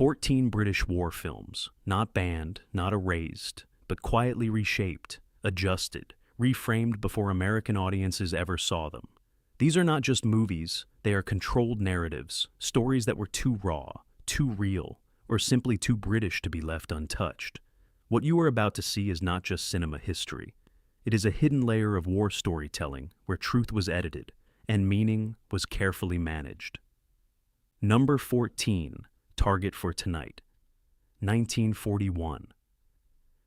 14 British war films, not banned, not erased, but quietly reshaped, adjusted, reframed before American audiences ever saw them. These are not just movies, they are controlled narratives, stories that were too raw, too real, or simply too British to be left untouched. What you are about to see is not just cinema history. It is a hidden layer of war storytelling where truth was edited and meaning was carefully managed. Number 14, Target for Tonight, 1941.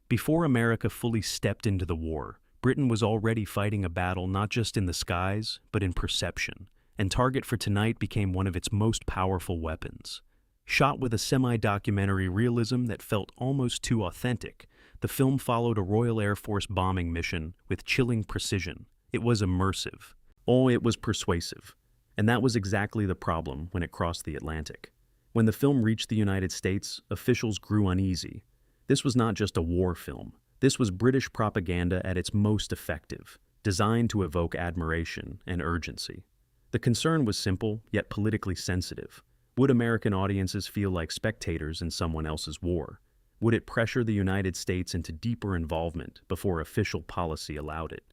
Before America fully stepped into the war, Britain was already fighting a battle not just in the skies, but in perception, and Target for Tonight became one of its most powerful weapons. Shot with a semi-documentary realism that felt almost too authentic, the film followed a Royal Air Force bombing mission with chilling precision. It was immersive. Oh, it was persuasive. And that was exactly the problem when it crossed the Atlantic. When the film reached the United States, officials grew uneasy. This was not just a war film. This was British propaganda at its most effective, designed to evoke admiration and urgency. The concern was simple, yet politically sensitive. Would American audiences feel like spectators in someone else's war? Would it pressure the United States into deeper involvement before official policy allowed it?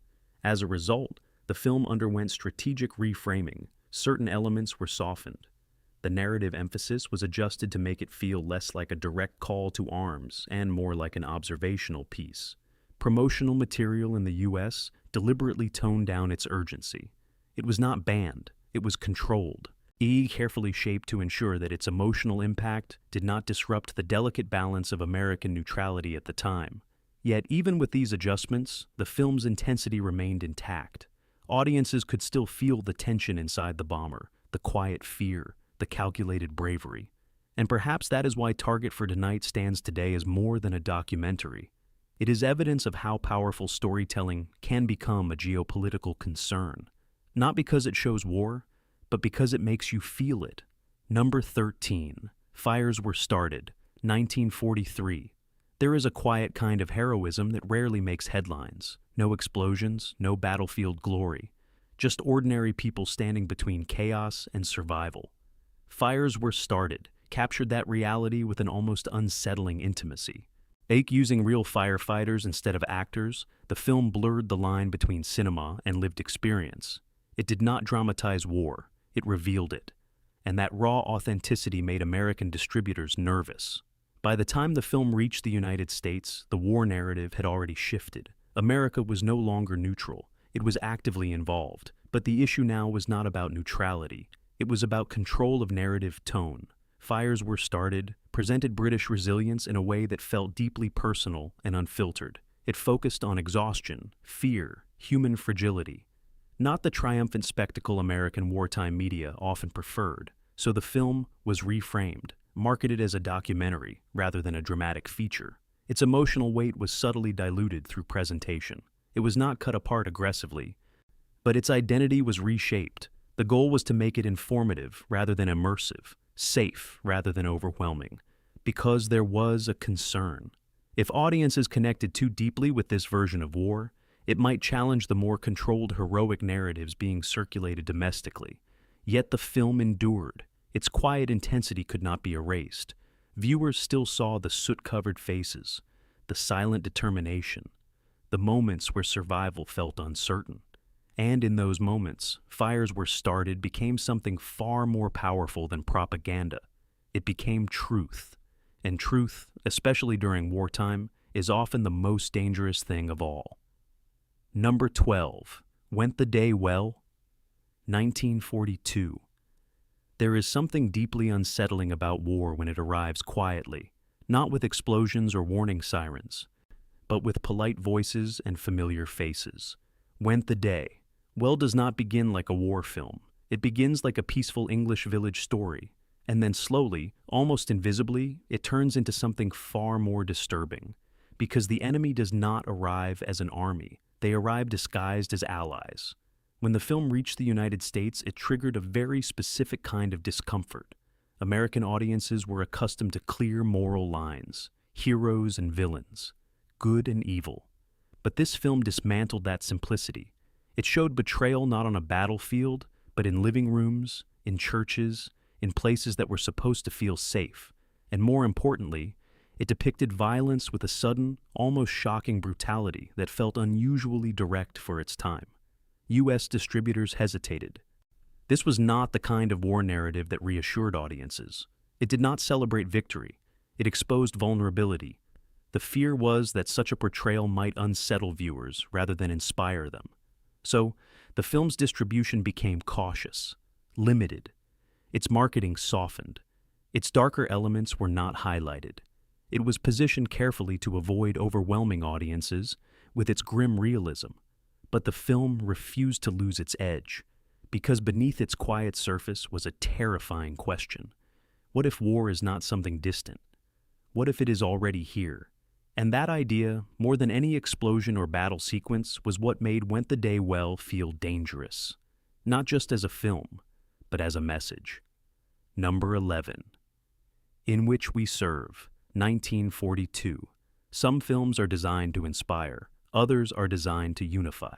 As a result, the film underwent strategic reframing. Certain elements were softened. The narrative emphasis was adjusted to make it feel less like a direct call to arms and more like an observational piece. Promotional material in the US deliberately toned down its urgency. It was not banned, it was controlled. Carefully shaped to ensure that its emotional impact did not disrupt the delicate balance of American neutrality at the time. Yet, even with these adjustments, the film's intensity remained intact. Audiences could still feel the tension inside the bomber, the quiet fear, the calculated bravery. And perhaps that is why Target for Tonight stands today as more than a documentary. It is evidence of how powerful storytelling can become a geopolitical concern. Not because it shows war, but because it makes you feel it. Number 13, Fires Were Started, 1943. There is a quiet kind of heroism that rarely makes headlines. No explosions, no battlefield glory. Just ordinary people standing between chaos and survival. Fires Were Started captured that reality with an almost unsettling intimacy. Using real firefighters instead of actors, the film blurred the line between cinema and lived experience. It did not dramatize war. It revealed it, and that raw authenticity made American distributors nervous. By the time the film reached the United States, the war narrative had already shifted. America was no longer neutral, it was actively involved, but the issue now was not about neutrality, it was about control of narrative tone. Fires Were Started presented British resilience in a way that felt deeply personal and unfiltered. It focused on exhaustion, fear, human fragility. Not the triumphant spectacle American wartime media often preferred, so the film was reframed, marketed as a documentary rather than a dramatic feature. Its emotional weight was subtly diluted through presentation. It was not cut apart aggressively, but its identity was reshaped. The goal was to make it informative rather than immersive, safe rather than overwhelming, because there was a concern. If audiences connected too deeply with this version of war, it might challenge the more controlled heroic narratives being circulated domestically. Yet the film endured. Its quiet intensity could not be erased. Viewers still saw the soot-covered faces, the silent determination, the moments where survival felt uncertain. And in those moments, Fires Were Started became something far more powerful than propaganda. It became truth. And truth, especially during wartime, is often the most dangerous thing of all. Number 12, Went the Day Well? 1942. There is something deeply unsettling about war when it arrives quietly, not with explosions or warning sirens, but with polite voices and familiar faces. Went the day. Well does not begin like a war film. It begins like a peaceful English village story, and then slowly, almost invisibly, it turns into something far more disturbing, because the enemy does not arrive as an army. They arrive disguised as allies. When the film reached the United States, it triggered a very specific kind of discomfort. American audiences were accustomed to clear moral lines, heroes and villains, good and evil. But this film dismantled that simplicity. It showed betrayal not on a battlefield, but in living rooms, in churches, in places that were supposed to feel safe. And more importantly, it depicted violence with a sudden, almost shocking brutality that felt unusually direct for its time. U.S. distributors hesitated. This was not the kind of war narrative that reassured audiences. It did not celebrate victory. It exposed vulnerability. The fear was that such a portrayal might unsettle viewers rather than inspire them. So, the film's distribution became cautious, limited. Its marketing softened. Its darker elements were not highlighted. It was positioned carefully to avoid overwhelming audiences with its grim realism. But the film refused to lose its edge, because beneath its quiet surface was a terrifying question. What if war is not something distant? What if it is already here? And that idea, more than any explosion or battle sequence, was what made Went the Day Well feel dangerous. Not just as a film, but as a message. Number 11. In Which We Serve, 1942. Some films are designed to inspire, others are designed to unify.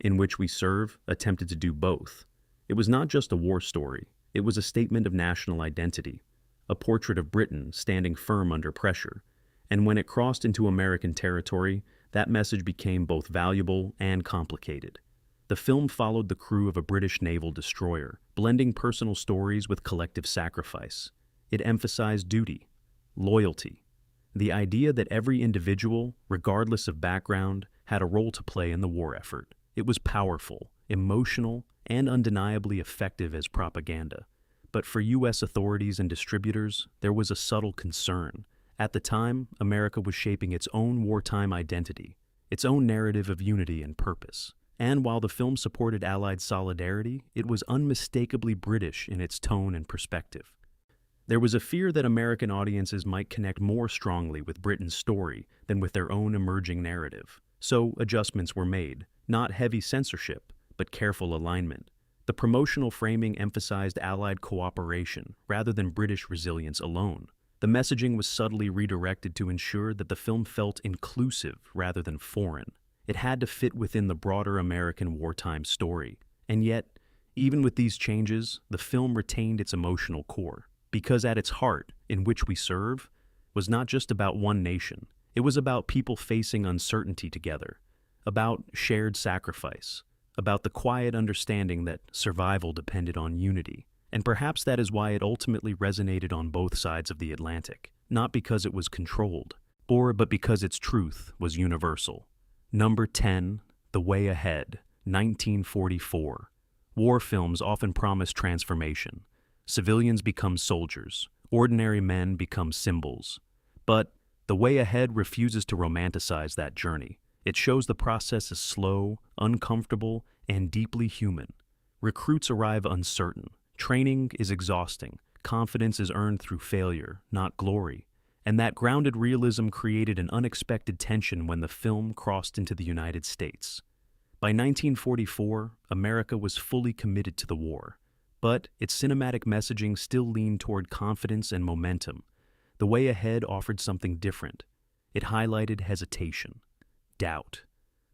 In Which We Serve attempted to do both. It was not just a war story, it was a statement of national identity, a portrait of Britain standing firm under pressure. And when it crossed into American territory, that message became both valuable and complicated. The film followed the crew of a British naval destroyer, blending personal stories with collective sacrifice. It emphasized duty, loyalty, the idea that every individual, regardless of background, had a role to play in the war effort. It was powerful, emotional, and undeniably effective as propaganda. But for U.S. authorities and distributors, there was a subtle concern. At the time, America was shaping its own wartime identity, its own narrative of unity and purpose. And while the film supported Allied solidarity, it was unmistakably British in its tone and perspective. There was a fear that American audiences might connect more strongly with Britain's story than with their own emerging narrative. So adjustments were made, not heavy censorship, but careful alignment. The promotional framing emphasized Allied cooperation rather than British resilience alone. The messaging was subtly redirected to ensure that the film felt inclusive rather than foreign. It had to fit within the broader American wartime story. And yet, even with these changes, the film retained its emotional core. Because at its heart, In Which We Serve, was not just about one nation. It was about people facing uncertainty together, about shared sacrifice, about the quiet understanding that survival depended on unity. And perhaps that is why it ultimately resonated on both sides of the Atlantic, not because it was controlled, but because its truth was universal. Number 10, The Way Ahead, 1944. War films often promise transformation. Civilians become soldiers, ordinary men become symbols. But The Way Ahead refuses to romanticize that journey. It shows the process is slow, uncomfortable, and deeply human. Recruits arrive uncertain. Training is exhausting. Confidence is earned through failure, not glory. And that grounded realism created an unexpected tension when the film crossed into the United States. By 1944, America was fully committed to the war. But its cinematic messaging still leaned toward confidence and momentum. The Way Ahead offered something different. It highlighted hesitation, doubt,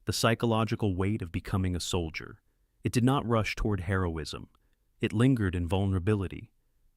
the psychological weight of becoming a soldier. It did not rush toward heroism. It lingered in vulnerability.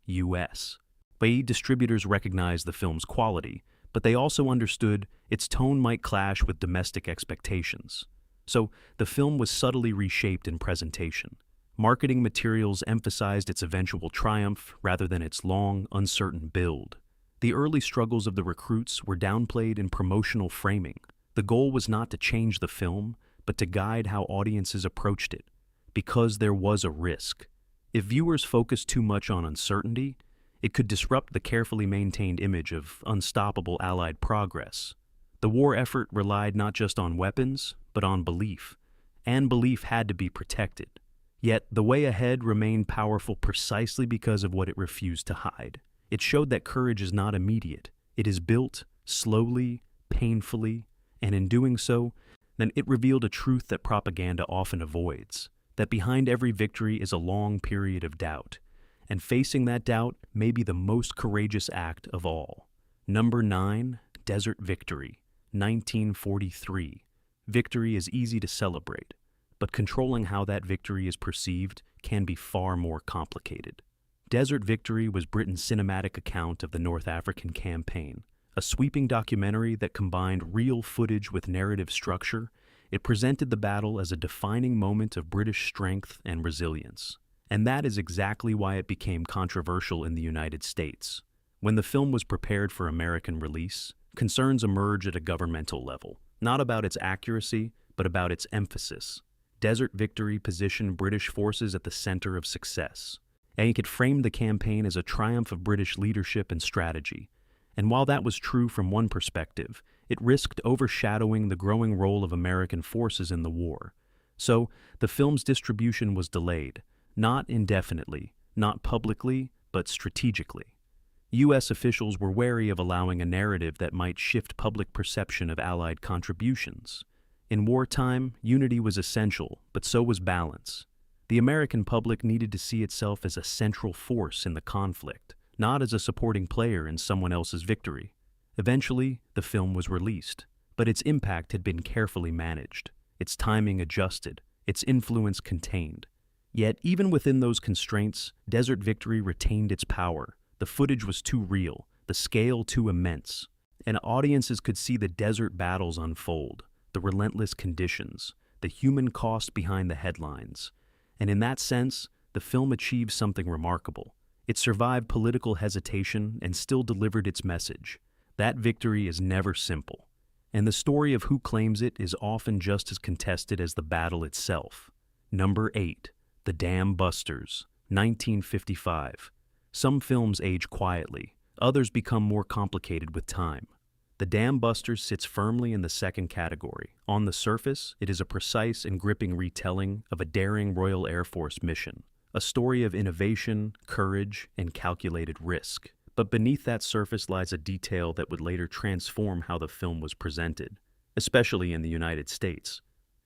U.S. Distributors recognized the film's quality, but they also understood its tone might clash with domestic expectations. So the film was subtly reshaped in presentation. Marketing materials emphasized its eventual triumph rather than its long, uncertain build. The early struggles of the recruits were downplayed in promotional framing. The goal was not to change the film, but to guide how audiences approached it, because there was a risk. If viewers focused too much on uncertainty, it could disrupt the carefully maintained image of unstoppable Allied progress. The war effort relied not just on weapons, but on belief, and belief had to be protected. Yet, The Way Ahead remained powerful precisely because of what it refused to hide. It showed that courage is not immediate. It is built slowly, painfully, and in doing so, then it revealed a truth that propaganda often avoids, that behind every victory is a long period of doubt, and facing that doubt may be the most courageous act of all. Number 9, Desert Victory, 1943. Victory is easy to celebrate, but controlling how that victory is perceived can be far more complicated. Desert Victory was Britain's cinematic account of the North African campaign, a sweeping documentary that combined real footage with narrative structure. It presented the battle as a defining moment of British strength and resilience. And that is exactly why it became controversial in the United States. When the film was prepared for American release, concerns emerged at a governmental level, not about its accuracy, but about its emphasis. Desert Victory positioned British forces at the center of success, and it framed the campaign as a triumph of British leadership and strategy. And while that was true from one perspective, it risked overshadowing the growing role of American forces in the war. So, the film's distribution was delayed, not indefinitely, not publicly, but strategically. U.S. officials were wary of allowing a narrative that might shift public perception of Allied contributions. In wartime, unity was essential, but so was balance. The American public needed to see itself as a central force in the conflict, not as a supporting player in someone else's victory. Eventually, the film was released, but its impact had been carefully managed, its timing adjusted, its influence contained. Yet, even within those constraints, Desert Victory retained its power. The footage was too real, the scale too immense, and audiences could see the desert battles unfold, the relentless conditions, the human cost behind the headlines. And in that sense, the film achieved something remarkable. It survived political hesitation and still delivered its message. That victory is never simple, and the story of who claims it is often just as contested as the battle itself. Number 8. The Dam Busters, 1955. Some films age quietly, others become more complicated with time. The Dam Busters sits firmly in the second category. On the surface, it is a precise and gripping retelling of a daring Royal Air Force mission, a story of innovation, courage, and calculated risk. But beneath that surface lies a detail that would later transform how the film was presented, especially in the United States.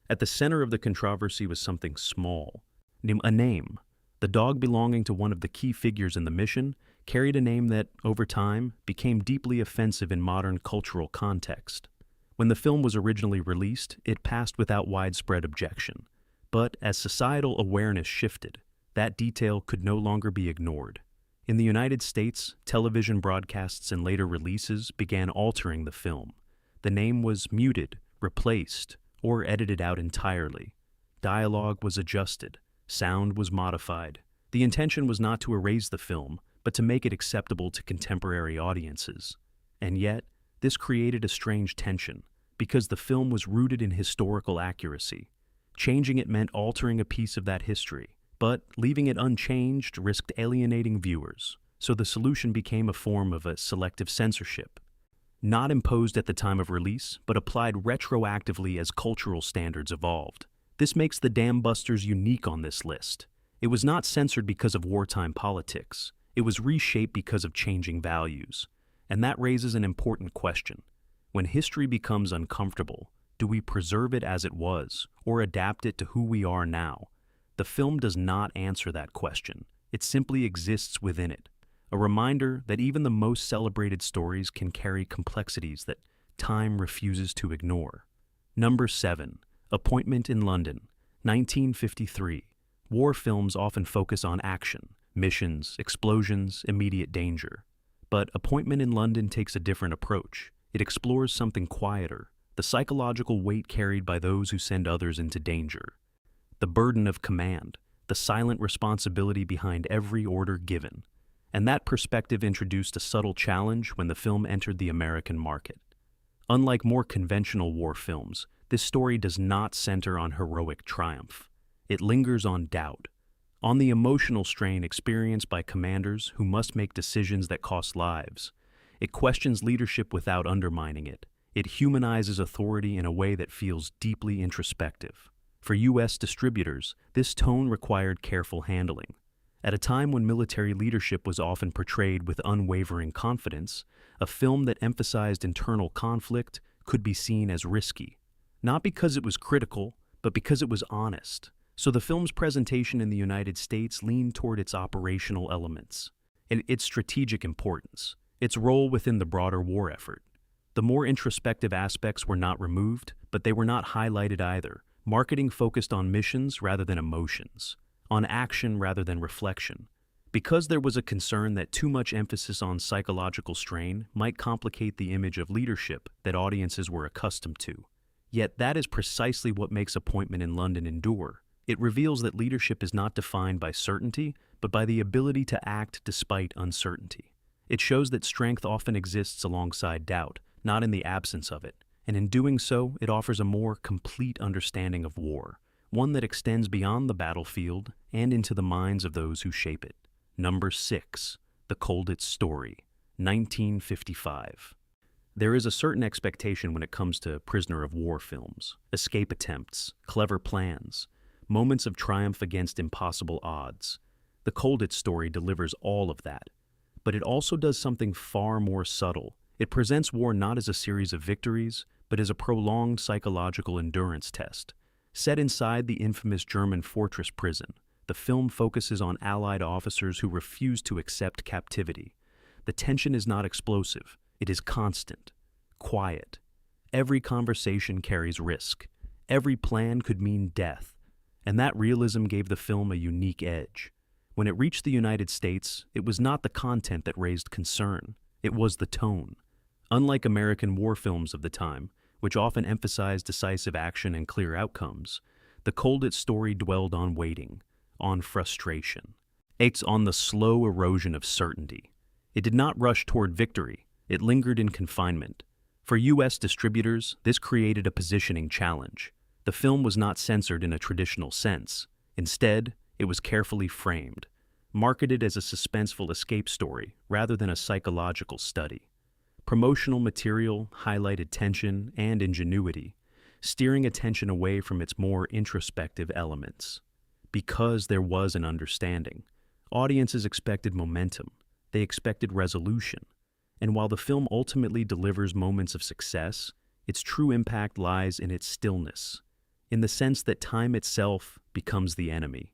At the center of the controversy was something small, a name. The dog belonging to one of the key figures in the mission carried a name that, over time, became deeply offensive in modern cultural context. When the film was originally released, it passed without widespread objection. But as societal awareness shifted, that detail could no longer be ignored. In the United States, television broadcasts and later releases began altering the film. The name was muted, replaced, or edited out entirely. Dialogue was adjusted. Sound was modified. The intention was not to erase the film, but to make it acceptable to contemporary audiences. And yet, this created a strange tension, because the film was rooted in historical accuracy. Changing it meant altering a piece of that history, but leaving it unchanged risked alienating viewers, so the solution became a form of a selective censorship. Not imposed at the time of release, but applied retroactively as cultural standards evolved. This makes the Dam Busters unique on this list. It was not censored because of wartime politics. It was reshaped because of changing values. And that raises an important question. When history becomes uncomfortable, do we preserve it as it was, or adapt it to who we are now? The film does not answer that question. It simply exists within it. A reminder that even the most celebrated stories can carry complexities that time refuses to ignore. Number 7. Appointment in London, 1953. War films often focus on action, missions, explosions, immediate danger. But Appointment in London takes a different approach. It explores something quieter, the psychological weight carried by those who send others into danger. The burden of command, the silent responsibility behind every order given. And that perspective introduced a subtle challenge when the film entered the American market. Unlike more conventional war films, this story does not center on heroic triumph. It lingers on doubt, on the emotional strain experienced by commanders who must make decisions that cost lives. It questions leadership without undermining it. It humanizes authority in a way that feels deeply introspective. For U.S. distributors, this tone required careful handling. At a time when military leadership was often portrayed with unwavering confidence, a film that emphasized internal conflict could be seen as risky. Not because it was critical, but because it was honest. So the film's presentation in the United States leaned toward its operational elements, and its strategic importance, its role within the broader war effort. The more introspective aspects were not removed, but they were not highlighted either. Marketing focused on missions rather than emotions, on action rather than reflection. because there was a concern that too much emphasis on psychological strain might complicate the image of leadership that audiences were accustomed to. Yet that is precisely what makes Appointment in London endure. It reveals that leadership is not defined by certainty, but by the ability to act despite uncertainty. It shows that strength often exists alongside doubt, not in the absence of it, and in doing so, it offers a more complete understanding of war, one that extends beyond the battlefield and into the minds of those who shape it. Number 6. The Colditz Story, 1955. There is a certain expectation when it comes to prisoner of war films, escape attempts, clever plans, moments of triumph against impossible odds. The Colditz Story delivers all of that, but it also does something far more subtle. It presents war not as a series of victories, but as a prolonged psychological endurance test. Set inside the infamous German fortress prison, the film focuses on Allied officers who refuse to accept captivity. The tension is not explosive, it is constant, quiet. Every conversation carries risk. Every plan could mean death. And that realism gave the film a unique edge. When it reached the United States, it was not the content that raised concern, it was the tone. Unlike American war films of the time, which often emphasized decisive action and clear outcomes, the Colditz Story dwelled on waiting, on frustration. It's on the slow erosion of certainty. It did not rush toward victory, it lingered in confinement. For U.S. distributors, this created a positioning challenge. The film was not censored in a traditional sense. Instead, it was carefully framed, marketed as a suspenseful escape story rather than a psychological study. Promotional material highlighted tension and ingenuity, steering attention away from its more introspective elements. Because there was an understanding, audiences expected momentum, they expected resolution, and while the film ultimately delivers moments of success, its true impact lies in its stillness, in the sense that time itself becomes the enemy.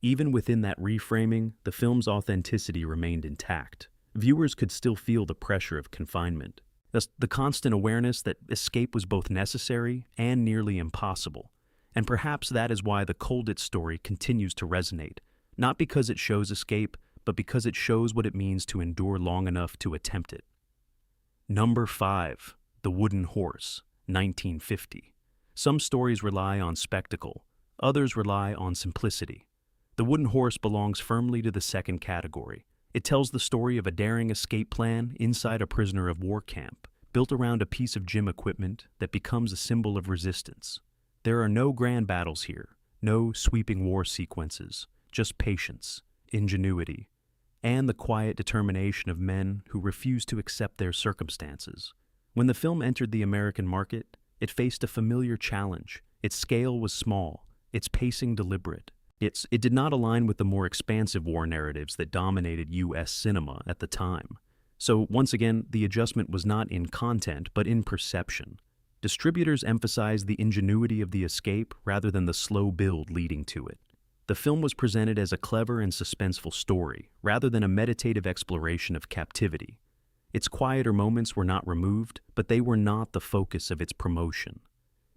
Even within that reframing, the film's authenticity remained intact. Viewers could still feel the pressure of confinement, thus the constant awareness that escape was both necessary and nearly impossible. And perhaps that is why the Colditz Story continues to resonate, not because it shows escape, but because it shows what it means to endure long enough to attempt it. Number 5. The Wooden Horse, 1950. Some stories rely on spectacle, others rely on simplicity. The Wooden Horse belongs firmly to the second category. It tells the story of a daring escape plan inside a prisoner of war camp, built around a piece of gym equipment that becomes a symbol of resistance. There are no grand battles here, no sweeping war sequences, just patience, ingenuity, and the quiet determination of men who refuse to accept their circumstances. When the film entered the American market, it faced a familiar challenge. Its scale was small, its pacing deliberate. It did not align with the more expansive war narratives that dominated U.S. cinema at the time. So once again, the adjustment was not in content, but in perception. Distributors emphasized the ingenuity of the escape rather than the slow build leading to it. The film was presented as a clever and suspenseful story, rather than a meditative exploration of captivity. Its quieter moments were not removed, but they were not the focus of its promotion.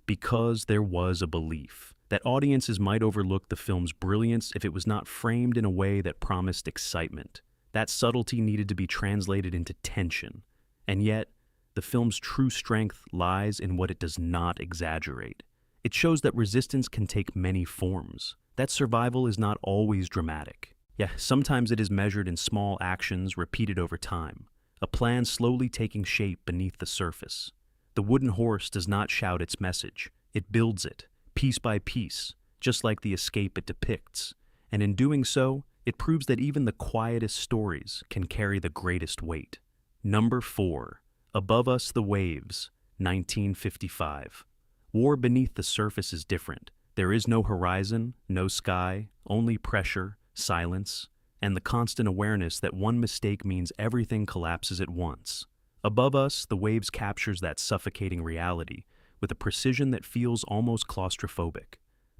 Because there was a belief that audiences might overlook the film's brilliance if it was not framed in a way that promised excitement. That subtlety needed to be translated into tension. And yet, the film's true strength lies in what it does not exaggerate. It shows that resistance can take many forms, that survival is not always dramatic. Yeah, sometimes it is measured in small actions repeated over time, a plan slowly taking shape beneath the surface. The Wooden Horse does not shout its message, it builds it, piece by piece, just like the escape it depicts. And in doing so, it proves that even the quietest stories can carry the greatest weight. Number 4. Above Us the Waves, 1955. War beneath the surface is different. There is no horizon, no sky, only pressure, silence, and the constant awareness that one mistake means everything collapses at once. Above Us, the Waves captures that suffocating reality with a precision that feels almost claustrophobic.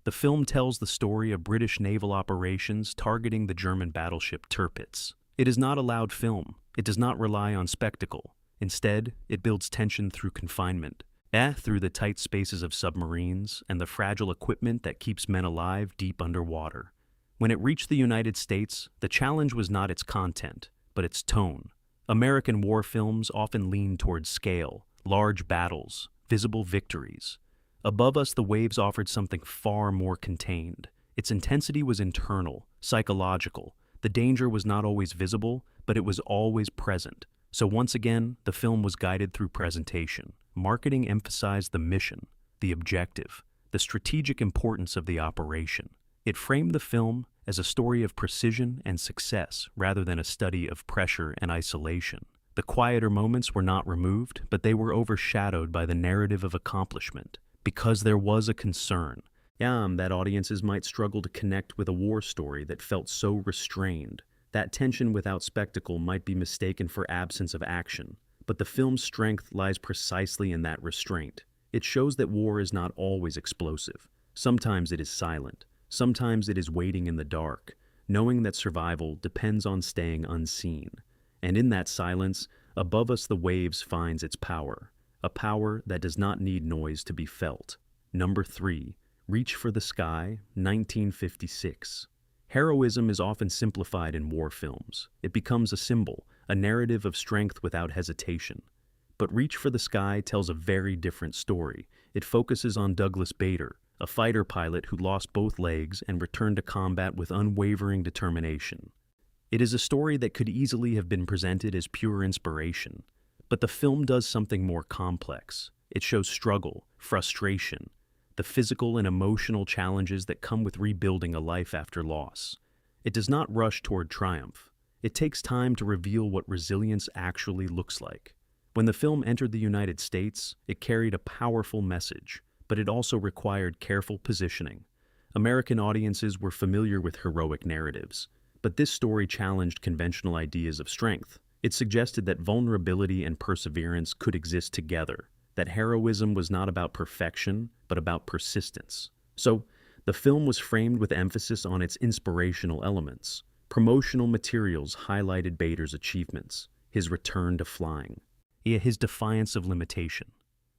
The film tells the story of British naval operations targeting the German battleship Tirpitz. It is not a loud film. It does not rely on spectacle. Instead, it builds tension through confinement, through the tight spaces of submarines and the fragile equipment that keeps men alive deep underwater. When it reached the United States, the challenge was not its content, but its tone. American war films often lean towards scale, large battles, visible victories. Above Us, the Waves offered something far more contained. Its intensity was internal, psychological. The danger was not always visible, but it was always present. So once again, the film was guided through presentation. Marketing emphasized the mission, the objective, the strategic importance of the operation. It framed the film as a story of precision and success rather than a study of pressure and isolation. The quieter moments were not removed, but they were overshadowed by the narrative of accomplishment, because there was a concern that audiences might struggle to connect with a war story that felt so restrained. That tension without spectacle might be mistaken for absence of action, but the film's strength lies precisely in that restraint. It shows that war is not always explosive. Sometimes it is silent. Sometimes it is waiting in the dark, knowing that survival depends on staying unseen. And in that silence, Above Us the Waves finds its power, a power that does not need noise to be felt. Number 3. Reach for the Sky, 1956. Heroism is often simplified in war films. It becomes a symbol, a narrative of strength without hesitation. But Reach for the Sky tells a very different story. It focuses on Douglas Bader, a fighter pilot who lost both legs and returned to combat with unwavering determination. It is a story that could easily have been presented as pure inspiration, but the film does something more complex. It shows struggle, frustration, the physical and emotional challenges that come with rebuilding a life after loss. It does not rush toward triumph. It takes time to reveal what resilience actually looks like. When the film entered the United States, it carried a powerful message, but it also required careful positioning. American audiences were familiar with heroic narratives, but this story challenged conventional ideas of strength. It suggested that vulnerability and perseverance could exist together, that heroism was not about perfection, but about persistence. So, the film was framed with emphasis on its inspirational elements. Promotional materials highlighted Bader's achievements, his return to flying, his defiance of limitation.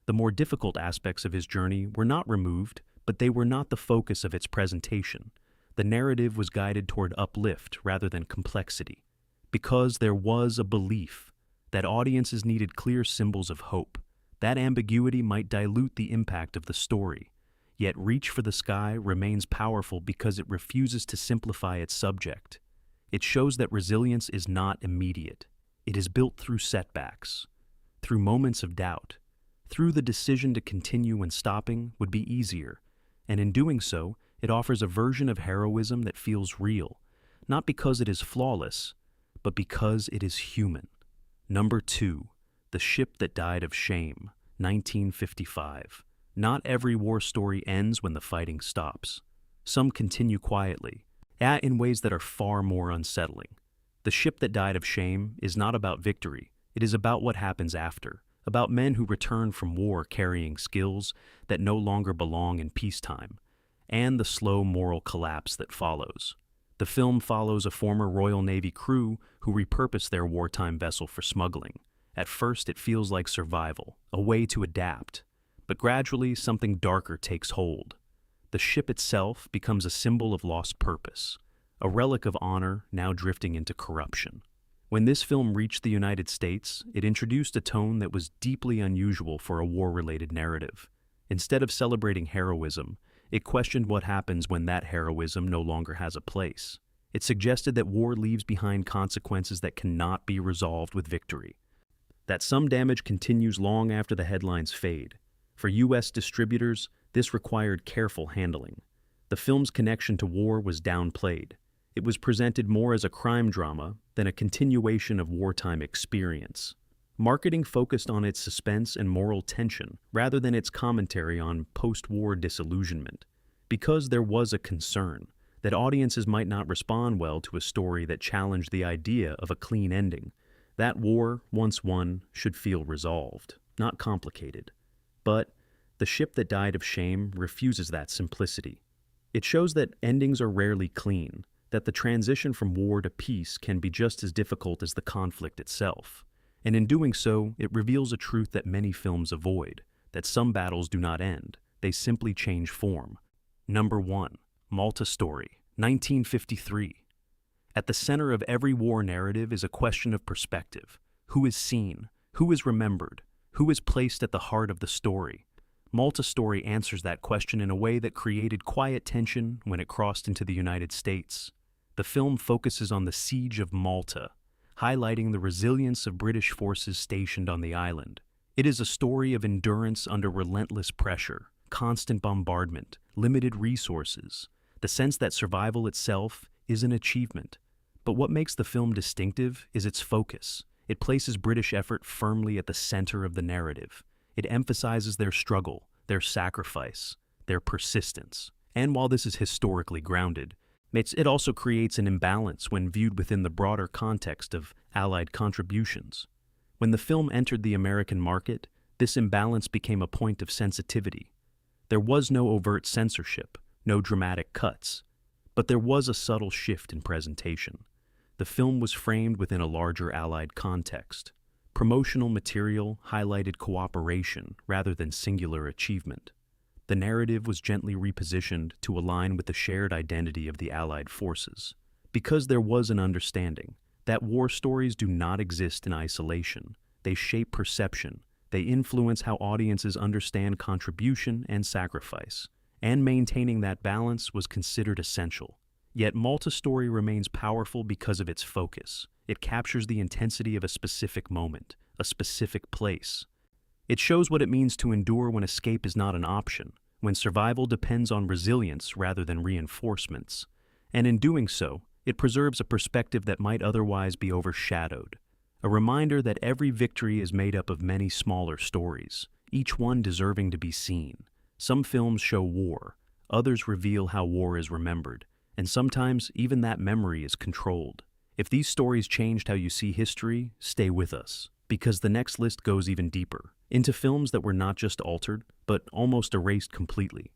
The more difficult aspects of his journey were not removed, but they were not the focus of its presentation. The narrative was guided toward uplift rather than complexity, because there was a belief that audiences needed clear symbols of hope. That ambiguity might dilute the impact of the story, yet Reach for the Sky remains powerful because it refuses to simplify its subject. It shows that resilience is not immediate. It is built through setbacks, through moments of doubt, through the decision to continue when stopping would be easier, and in doing so, it offers a version of heroism that feels real, not because it is flawless, but because it is human. Number 2. The Ship That Died of Shame, 1955. Not every war story ends when the fighting stops. Some continue quietly, in ways that are far more unsettling. The Ship That Died of Shame is not about victory. It is about what happens after, about men who return from war carrying skills that no longer belong in peacetime, and the slow moral collapse that follows. The film follows a former Royal Navy crew who repurposed their wartime vessel for smuggling. At first, it feels like survival, a way to adapt, but gradually something darker takes hold. The ship itself becomes a symbol of lost purpose, a relic of honor now drifting into corruption. When this film reached the United States, it introduced a tone that was deeply unusual for a war-related narrative. Instead of celebrating heroism, it questioned what happens when that heroism no longer has a place. It suggested that war leaves behind consequences that cannot be resolved with victory, that some damage continues long after the headlines fade. For U.S. distributors, this required careful handling. The film's connection to war was downplayed. It was presented more as a crime drama than a continuation of wartime experience. Marketing focused on its suspense and moral tension rather than its commentary on post-war disillusionment, because there was a concern that audiences might not respond well to a story that challenged the idea of a clean ending. That war, once won, should feel resolved, not complicated. But The Ship That Died of Shame refuses that simplicity. It shows that endings are rarely clean, that the transition from war to peace can be just as difficult as the conflict itself. And in doing so, it reveals a truth that many films avoid, that some battles do not end, they simply change form. Number 1. Malta Story, 1953. At the center of every war narrative is a question of perspective. Who is seen? Who is remembered? Who is placed at the heart of the story? Malta Story answers that question in a way that created quiet tension when it crossed into the United States. The film focuses on the Siege of Malta, highlighting the resilience of British forces stationed on the island. It is a story of endurance under relentless pressure, constant bombardment, limited resources, the sense that survival itself is an achievement. But what makes the film distinctive is its focus. It places British effort firmly at the center of the narrative. It emphasizes their struggle, their sacrifice, their persistence. And while this is historically grounded, it also creates an imbalance when viewed within the broader context of Allied contributions. When the film entered the American market, this imbalance became a point of sensitivity. There was no overt censorship, no dramatic cuts, but there was a subtle shift in presentation. The film was framed within a larger Allied context. Promotional material highlighted cooperation rather than singular achievement. The narrative was gently repositioned to align with the shared identity of the Allied forces, because there was an understanding that war stories do not exist in isolation. They shape perception, they influence how audiences understand contribution and sacrifice, and maintaining that balance was considered essential. Yet Malta Story remains powerful because of its focus. It captures the intensity of a specific moment, a specific place. It shows what it means to endure when escape is not an option, when survival depends on resilience rather than reinforcements. And in doing so, it preserves a perspective that might otherwise be overshadowed. A reminder that every victory is made up of many smaller stories, each one deserving to be seen. Some films show war, others reveal how war is remembered, and sometimes even that memory is controlled. If these stories changed how you see history, stay with us, because the next list goes even deeper, into films that were not just altered, but almost erased completely.